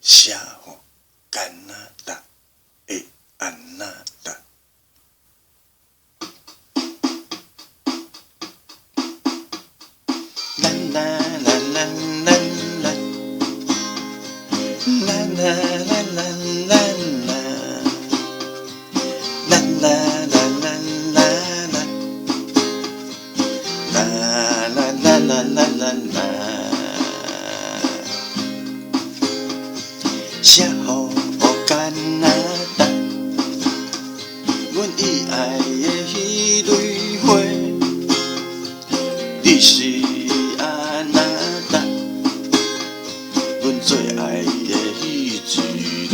写吼加拿大的安那达。啦啦啦啦啦啦，啦啦啦啦啦啦，啦啦啦啦啦啦，啦啦啦啦啦啦啦。写予加拿大，阮意爱的迄蕊花，你是安那达，阮最爱的迄一个。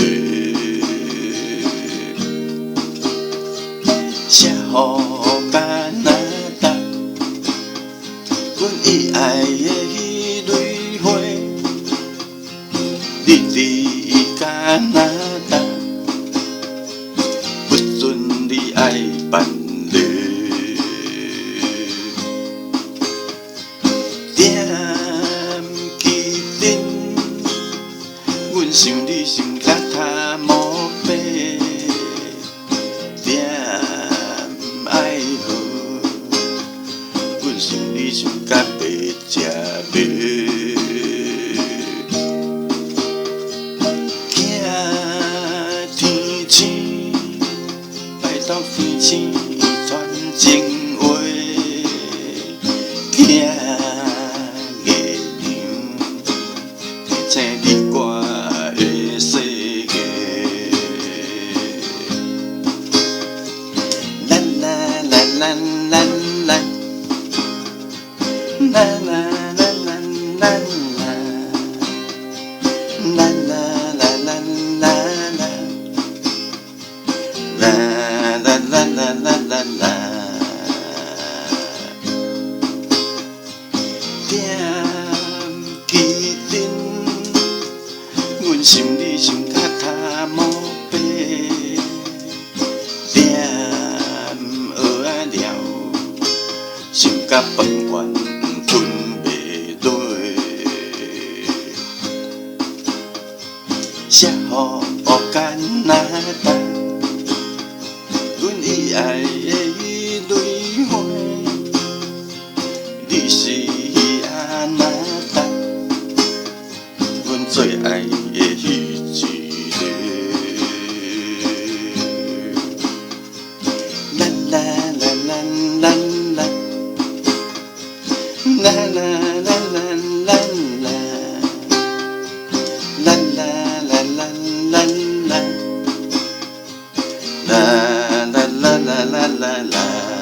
写予加拿大，阮意爱的迄蕊花，你伫加拿大，不准你爱办理。踮起顶，阮想你想甲他毛白，踮爱好，阮想你想甲白食白。到天星传情话，行月亮，青日歌的世界。啦啦啦啦啦啦，啦啦啦啦啦啦，啦啦啦啦啦啦。啦啦啦啦啦啦，踮起顶，阮心里想甲他毛白，踮蚵仔了，想甲饭圆吞袂落，写予加拿大。阮意爱的迄蕊花，你是安那达，阮最爱的迄一个。啦啦啦啦啦啦，啦啦啦啦啦啦，啦啦啦啦啦啦，啦。啦啦啦啦啦。